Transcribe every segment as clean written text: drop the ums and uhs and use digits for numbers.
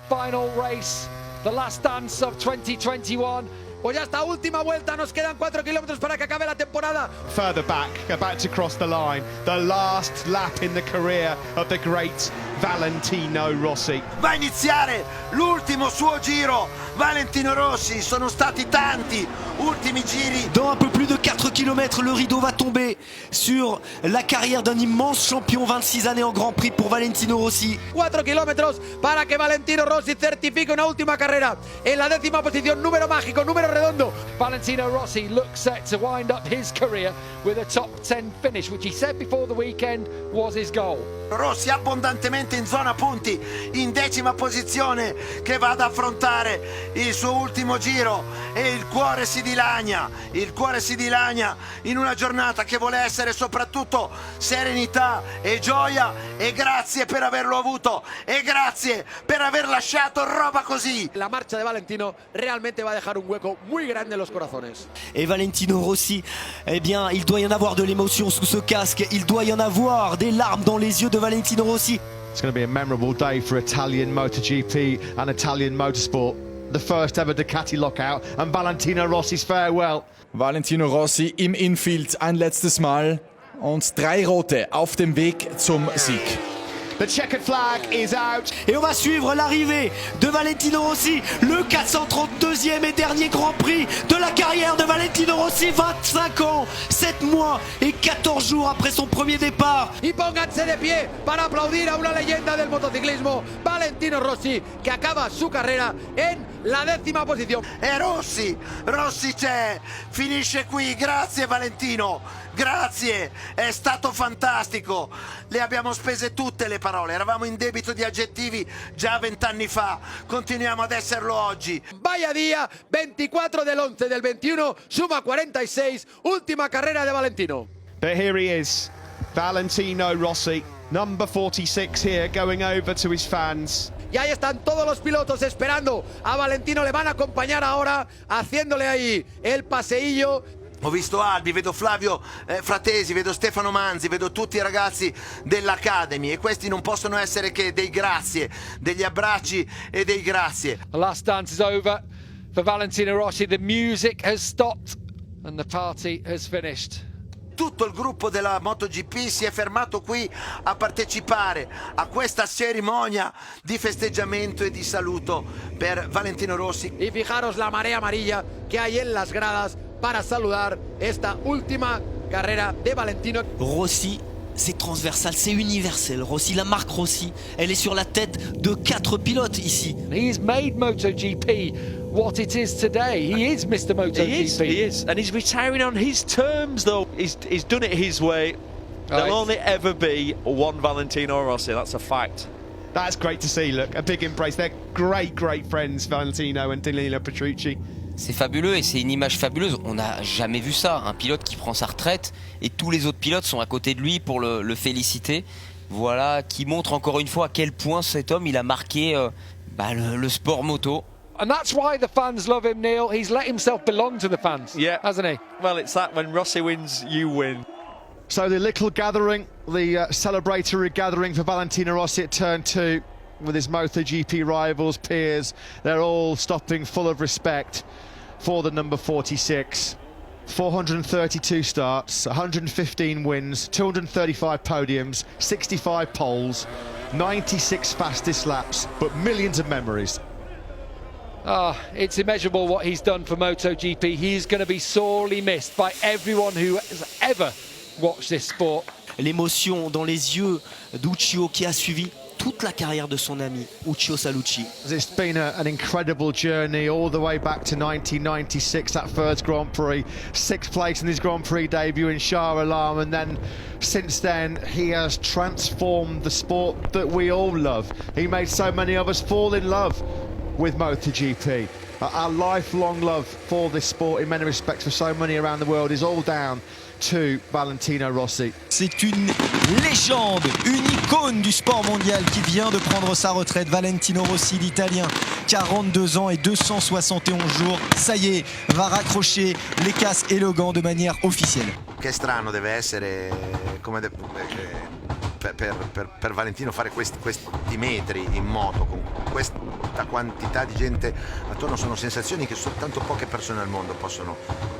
final race, the last dance of 2021. Pues ya esta última vuelta, nos quedan 4 kilómetros para que acabe la temporada. Further back, about to cross the line, the last lap in the career of the great Valentino Rossi. Va a iniziare l'ultimo suo giro, Valentino Rossi, sono stati tanti ultimi giri. Dans un peu plus de 4 km, le rideau va tomber sur la carrière d'un immense champion, 26 années en Grand Prix pour Valentino Rossi. 4 kilómetros para que Valentino Rossi certifique una última carrera en la 10ª posición, número mágico, número redondo. Valentino Rossi looks set to wind up his career with a top 10 finish, which he said before the weekend was his goal. Rossi abbondantemente in zona punti, in 10ª posizione, che va ad affrontare il suo ultimo giro e il cuore si dilagna in una giornata che vuole essere soprattutto serenità e gioia, e grazie per averlo avuto e grazie per aver lasciato roba così. La marcha de Valentino realmente va a dejar un hueco muy grande en los corazones. Et Valentino Rossi, eh bien, il doit y en avoir de l'émotion sous ce casque, il doit y en avoir des larmes dans les yeux de Valentino Rossi. It's going to be a memorable day for Italian MotoGP and Italian motorsport. The first ever Ducati lockout and Valentino Rossi's farewell. Valentino Rossi im Infield ein letztes Mal und 3 Rote auf dem Weg zum Sieg. The checkered flag is out. Et on va suivre l'arrivée de Valentino Rossi, le 432e et dernier Grand Prix de la carrière de Valentino Rossi, 25 ans, 7 mois et 14 jours après son premier départ. Y pónganse de pie para aplaudir a una leyenda del motociclismo, Valentino Rossi, que acaba su carrera en la 10ª posición. E Rossi c'è, finisce qui, grazie Valentino, grazie, è stato fantastico, le abbiamo spese tutte le parole, eravamo in debito di aggettivi già 20 anni fa, continuiamo ad esserlo oggi. Vaya día, 24 del 11 del 21, suma 46, última carrera de Valentino. But here he is, Valentino Rossi, number 46 here, going over to his fans. Y ahí están todos los pilotos esperando a Valentino, le van a acompañar ahora, haciéndole ahí el paseillo. Ho visto Albi, vedo Flavio Fratesi, vedo Stefano Manzi, vedo tutti i ragazzi dell'Academy, e questi non possono essere che dei grazie, degli abbracci e dei grazie. The last dance is over for Valentino Rossi, the music has stopped and the party has finished. Tutto il gruppo della MotoGP si è fermato qui a partecipare a questa cerimonia di festeggiamento e di saluto per Valentino Rossi. Y fijaros la marea amarilla que hay en las gradas para saludar esta última carrera de Valentino. Rossi, c'est transversal, c'est universel. Rossi, la marque Rossi, elle est sur la tête de 4 pilotes ici. He's made MotoGP what it is today. He is Mr. MotoGP. He is, and he's retiring on his terms though. He's done it his way. There'll only ever be one Valentino Rossi, that's a fact. That's great to see, look, a big embrace. They're great friends, Valentino and Danilo Petrucci. C'est fabuleux et c'est une image fabuleuse. On n'a jamais vu ça, un pilote qui prend sa retraite et tous les autres pilotes sont à côté de lui pour le féliciter. Voilà, qui montre encore une fois à quel point cet homme il a marqué le sport moto. And that's why the fans love him, Neil. He's let himself belong to the fans, hasn't he? Well, it's that when Rossi wins, you win. So the little gathering, the celebratory gathering for Valentino Rossi at turn 2 with his MotoGP rivals, peers, they're all stopping full of respect for the number 46. 432 starts, 115 wins, 235 podiums, 65 poles, 96 fastest laps, but millions of memories. It's immeasurable what he's done for MotoGP. He's going to be sorely missed by everyone who has ever watched this sport. L'émotion dans les yeux d'Uccio qui a suivi toute la carrière de son ami Uccio Salucci. It's been an incredible journey all the way back to 1996, that first Grand Prix, 6th place in his Grand Prix debut in Shah Alam, and then since then he has transformed the sport that we all love. He made so many of us fall in love with MotoGP. Our lifelong love for this sport in many respects for so many around the world is all down to Valentino Rossi. C'est une légende, une icône du sport mondial qui vient de prendre sa retraite. Valentino Rossi, l'Italien, 42 ans et 271 jours. Ça y est, va raccrocher les casques et le gant de manière officielle. Che strano deve essere, come per Valentino fare questi metri in moto con questa quantità di gente attorno sono sensazioni che soltanto poche persone al mondo possono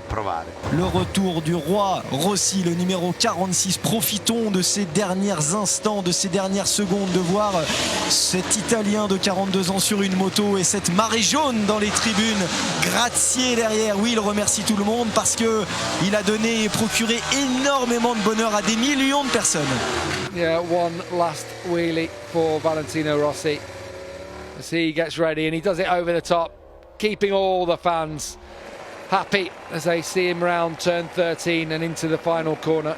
provare. Le retour du roi Rossi, le numéro 46. Profitons de ces derniers instants, de ces dernières secondes, de voir cet Italien de 42 ans sur une moto et cette marée jaune dans les tribunes. Grazie derrière. Oui, il remercie tout le monde parce que il a donné et procuré énormément de bonheur à des millions de personnes. Yeah, one last wheelie for Valentino Rossi as he gets ready, and he does it over the top, keeping all the fans happy as they see him round turn 13 and into the final corner.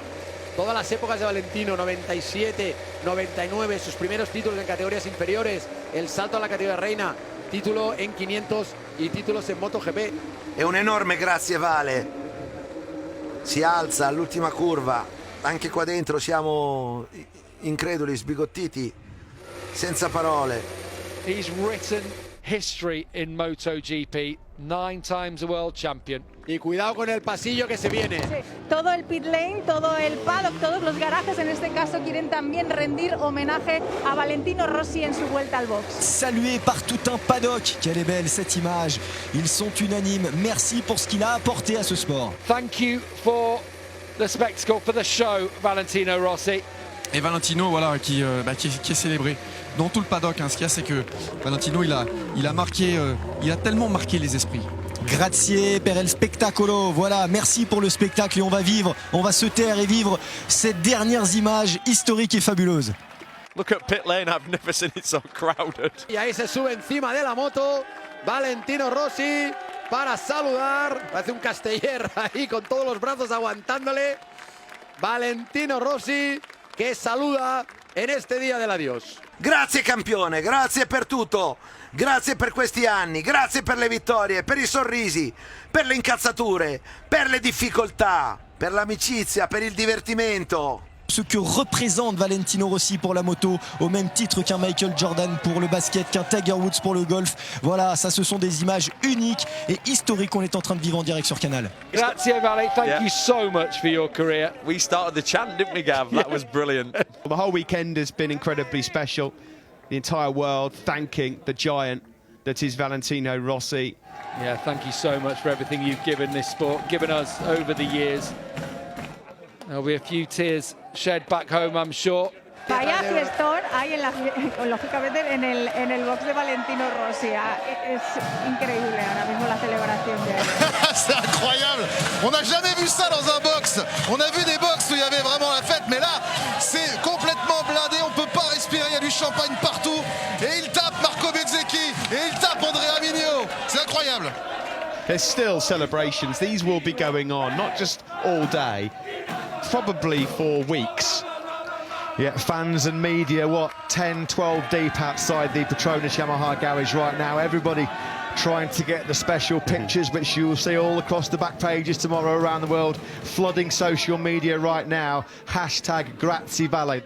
Todas las épocas de Valentino, 97, 99, sus primeros títulos en categorías inferiores, el salto a la categoría reina, título en 500 y títulos en MotoGP. E un enorme grazie Vale, si alza all'ultima curva, anche qua dentro siamo increduli, sbigottiti, senza parole. He's written history in MotoGP, 9 times a world champion. Y cuidado con el pasillo que se viene. Sí, todo el pit lane, todo el paddock, todos los garajes en este caso quieren también rendir homenaje a Valentino Rossi en su vuelta al box. Salué par tout un paddock. Quelle est belle cette image. Ils sont unanimes. Merci pour ce qu'il a apporté à ce sport. Thank you for the spectacle, for the show, Valentino Rossi. Et Valentino, voilà, qui est célébré dans tout le paddock. Ce qu'il y a, c'est que Valentino, il a marqué, il a tellement marqué les esprits. Grazie per il spettacolo. Voilà, merci pour le spectacle et on va se taire et vivre ces dernières images historiques et fabuleuses. Look at pit lane, I've never seen it so crowded. Y ahí se sube encima de la moto Valentino Rossi para saludar. Hace un casteller ahí con todos los brazos aguantándole. Valentino Rossi che saluda in este día del adios. Grazie campione, grazie per tutto, grazie per questi anni, grazie per le vittorie, per i sorrisi, per le incazzature, per le difficoltà, per l'amicizia, per il divertimento. Ce que représente Valentino Rossi pour la moto, au même titre qu'un Michael Jordan pour le basket, qu'un Tiger Woods pour le golf. Voilà, ça ce sont des images uniques et historiques qu'on est en train de vivre en direct sur Canal. Grazie Vale, thank you so much for your career. We started the chant, didn't we, Gav? That was brilliant. The whole weekend has been incredibly special. The entire world thanking the giant that is Valentino Rossi. Yeah, thank you so much for everything you've given this sport, given us over the years. There'll be a few tears shed back home, I'm sure. Vaya fiestón hay lógicamente en el box de Valentino Rossi. Es increíble ahora mismo la celebración que hay. C'est incroyable. On n'a jamais vu ça dans un box. On a vu des box où il y avait vraiment la fête, mais là, c'est complètement blindé. On peut pas respirer. Il y a du champagne partout. Et il tape Marco Bezzecchi. Et il tape Andrea Mignot. C'est incroyable. There's still celebrations. These will be going on, not just all day, probably for weeks. Yeah, fans and media, 10, 12 deep outside the Petronas Yamaha garage right now. Everybody trying to get the special pictures, which you will see all across the back pages tomorrow around the world, flooding social media right now. #GrazieVale.